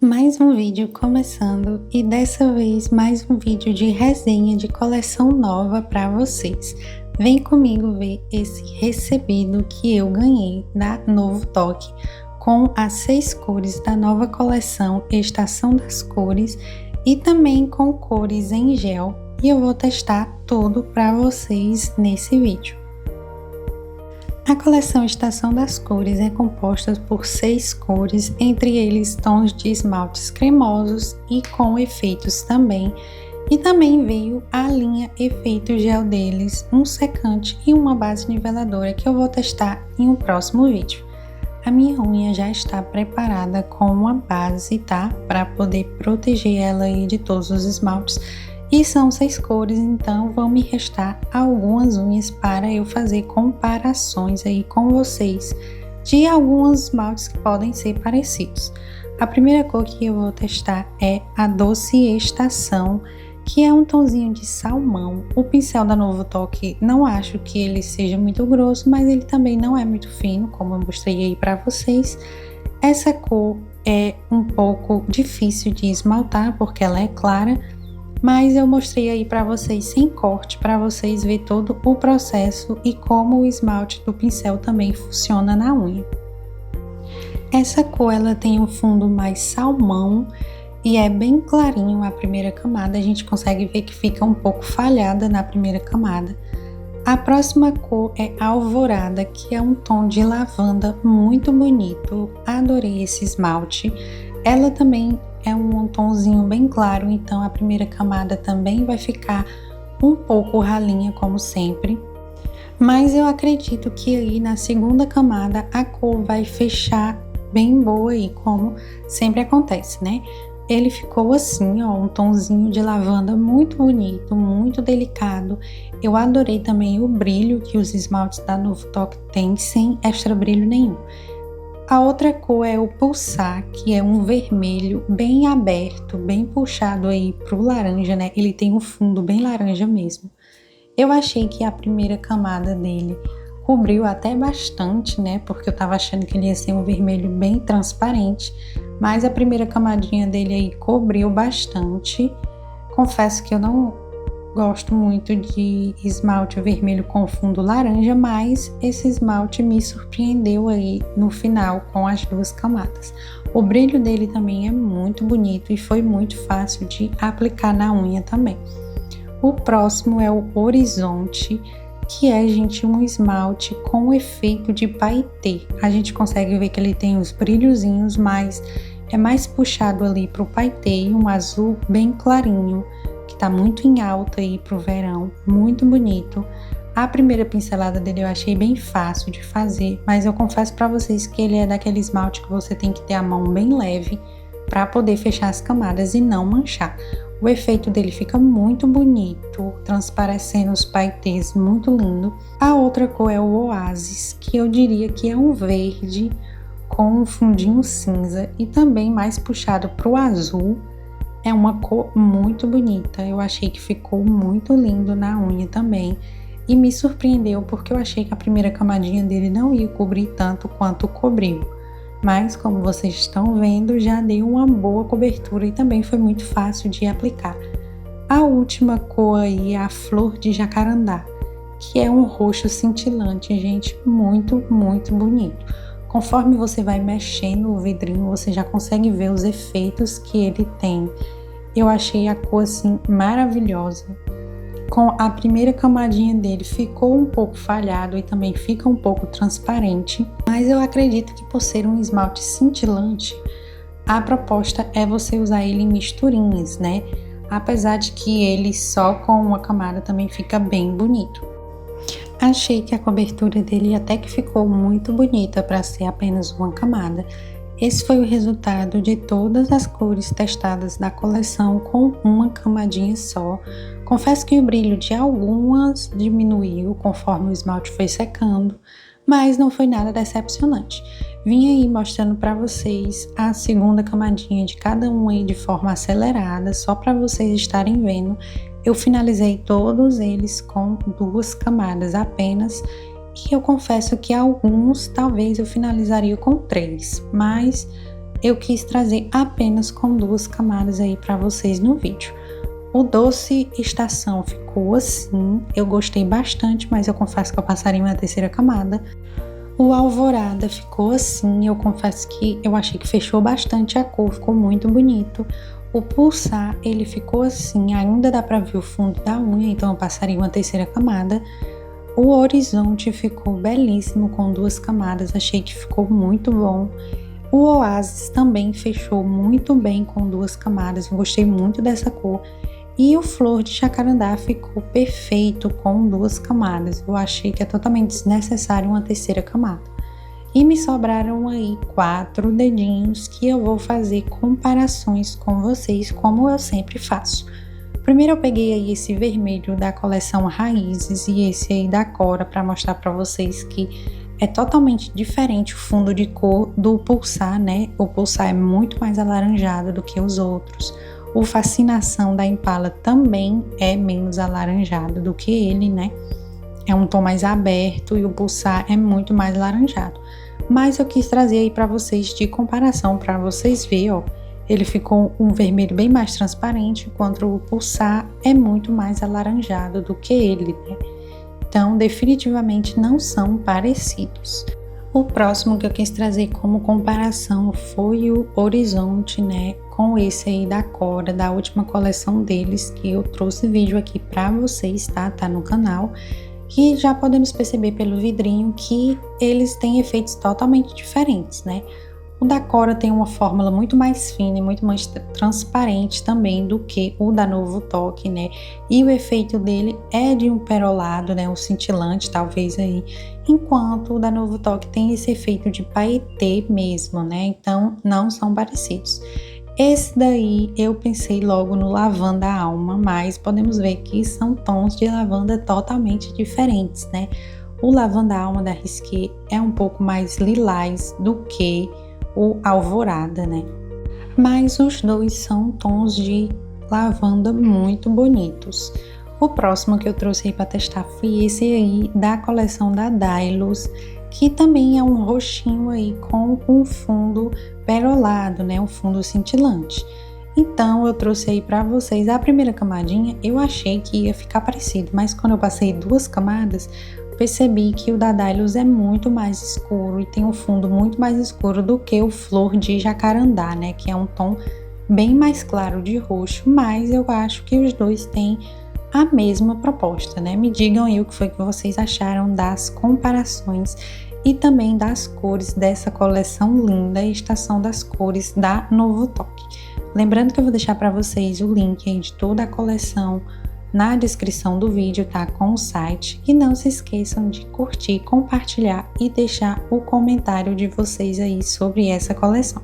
Mais um vídeo começando e dessa vez mais um vídeo de resenha de coleção nova para vocês. Vem comigo ver esse recebido que eu ganhei da Novo Toque com as 6 cores da nova coleção Estação das Cores e também com cores em gel, e eu vou testar tudo para vocês nesse vídeo. A coleção Estação das Cores é composta por 6 cores, entre eles tons de esmaltes cremosos e com efeitos também. E também veio a linha Efeito Gel deles, um secante e uma base niveladora que eu vou testar em um próximo vídeo. A minha unha já está preparada com uma base, tá? Para poder proteger ela aí de todos os esmaltes. E são 6 cores, então vão me restar algumas unhas para eu fazer comparações aí com vocês de alguns esmaltes que podem ser parecidos. A primeira cor que eu vou testar é a Doce Estação, que é um tonzinho de salmão. O pincel da Novo Toque, não acho que ele seja muito grosso, mas ele também não é muito fino, como eu mostrei aí para vocês. Essa cor é um pouco difícil de esmaltar, porque ela é clara, mas eu mostrei aí para vocês sem corte, para vocês verem todo o processo e como o esmalte do pincel também funciona na unha. Essa cor ela tem um fundo mais salmão e é bem clarinho a primeira camada, a gente consegue ver que fica um pouco falhada na primeira camada. A próxima cor é Alvorada, que é um tom de lavanda muito bonito, adorei esse esmalte. Ela também é um tonzinho bem claro, então a primeira camada também vai ficar um pouco ralinha como sempre. Mas eu acredito que aí na segunda camada a cor vai fechar bem boa aí, como sempre acontece, né? Ele ficou assim, ó, um tonzinho de lavanda muito bonito, muito delicado. Eu adorei também o brilho que os esmaltes da Novo Toque têm, sem extra brilho nenhum. A outra cor é o Pulsar, que é um vermelho bem aberto, bem puxado aí pro laranja, né? Ele tem um fundo bem laranja mesmo. Eu achei que a primeira camada dele cobriu até bastante, né? Porque eu tava achando que ele ia ser um vermelho bem transparente, mas a primeira camadinha dele aí cobriu bastante. Confesso que eu não gosto muito de esmalte vermelho com fundo laranja, mas esse esmalte me surpreendeu aí no final com as 2 camadas. O brilho dele também é muito bonito e foi muito fácil de aplicar na unha também. O próximo é o Horizonte, que é, gente, um esmalte com efeito de paetê. A gente consegue ver que ele tem os brilhozinhos, mas é mais puxado ali pro paetê, um azul bem clarinho, que tá muito em alta aí pro verão, muito bonito. A primeira pincelada dele eu achei bem fácil de fazer, mas eu confesso para vocês que ele é daquele esmalte que você tem que ter a mão bem leve para poder fechar as camadas e não manchar. O efeito dele fica muito bonito, transparecendo os paetês, muito lindo. A outra cor é o Oasis, que eu diria que é um verde com um fundinho cinza e também mais puxado pro azul. É uma cor muito bonita, eu achei que ficou muito lindo na unha também. E me surpreendeu porque eu achei que a primeira camadinha dele não ia cobrir tanto quanto cobriu. Mas como vocês estão vendo, já deu uma boa cobertura e também foi muito fácil de aplicar. A última cor aí é a Flor de Jacarandá, que é um roxo cintilante, gente, muito, muito bonito. Conforme você vai mexendo o vidrinho, você já consegue ver os efeitos que ele tem. Eu achei a cor assim maravilhosa. Com a primeira camadinha dele ficou um pouco falhado e também fica um pouco transparente, mas eu acredito que por ser um esmalte cintilante, a proposta é você usar ele em misturinhas, né? Apesar de que ele só com uma camada também fica bem bonito. Achei que a cobertura dele até que ficou muito bonita para ser apenas uma camada. Esse foi o resultado de todas as cores testadas da coleção com uma camadinha só. Confesso que o brilho de algumas diminuiu conforme o esmalte foi secando, mas não foi nada decepcionante. Vim aí mostrando para vocês a segunda camadinha de cada um aí de forma acelerada, só para vocês estarem vendo. Eu finalizei todos eles com 2 camadas apenas, e eu confesso que alguns talvez eu finalizaria com 3, mas eu quis trazer apenas com 2 camadas aí para vocês no vídeo. O Doce Estação ficou assim, eu gostei bastante, mas eu confesso que eu passaria uma 3ª camada. O Alvorada ficou assim, eu confesso que eu achei que fechou bastante a cor, ficou muito bonito. O Pulsar, ele ficou assim, ainda dá pra ver o fundo da unha, então eu passaria uma 3ª camada. O Horizonte ficou belíssimo com 2 camadas, achei que ficou muito bom. O Oasis também fechou muito bem com 2 camadas, eu gostei muito dessa cor. E o Flor de Jacarandá ficou perfeito com 2 camadas. Eu achei que é totalmente desnecessário uma 3ª camada. E me sobraram aí 4 dedinhos que eu vou fazer comparações com vocês, como eu sempre faço. Primeiro eu peguei aí esse vermelho da coleção Raízes e esse aí da Cora para mostrar para vocês que é totalmente diferente o fundo de cor do Pulsar, né? O Pulsar é muito mais alaranjado do que os outros. O Fascinação da Impala também é menos alaranjado do que ele, né? É um tom mais aberto e o Pulsar é muito mais alaranjado. Mas eu quis trazer aí para vocês de comparação, para vocês verem, ó. Ele ficou um vermelho bem mais transparente, enquanto o Pulsar é muito mais alaranjado do que ele, né? Então, definitivamente não são parecidos. O próximo que eu quis trazer como comparação foi o Horizonte, né? Com esse aí da Cora, da última coleção deles, que eu trouxe vídeo aqui para vocês, tá? Tá no canal. E já podemos perceber pelo vidrinho que eles têm efeitos totalmente diferentes, né? O da Cora tem uma fórmula muito mais fina e muito mais transparente também do que o da Novo Toque, né? E o efeito dele é de um perolado, né? Um cintilante, talvez aí. Enquanto o da Novo Toque tem esse efeito de paetê mesmo, né? Então, não são parecidos. Esse daí eu pensei logo no Lavanda Alma, mas podemos ver que são tons de lavanda totalmente diferentes, né? O Lavanda Alma da Risqué é um pouco mais lilás do que o Alvorada, né? Mas os dois são tons de lavanda muito bonitos. O próximo que eu trouxe aí para testar foi esse aí da coleção da Dylos, que também é um roxinho aí com um fundo perolado, né? Um fundo cintilante. Então eu trouxe aí para vocês a primeira camadinha, eu achei que ia ficar parecido, mas quando eu passei 2 camadas, percebi que o da Dylos é muito mais escuro e tem um fundo muito mais escuro do que o Flor de Jacarandá, né? Que é um tom bem mais claro de roxo, mas eu acho que os dois têm a mesma proposta, né? Me digam aí o que foi que vocês acharam das comparações e também das cores dessa coleção linda, Estação das Cores da Novo Toque. Lembrando que eu vou deixar para vocês o link aí de toda a coleção na descrição do vídeo, tá? Com o site. E não se esqueçam de curtir, compartilhar e deixar o comentário de vocês aí sobre essa coleção.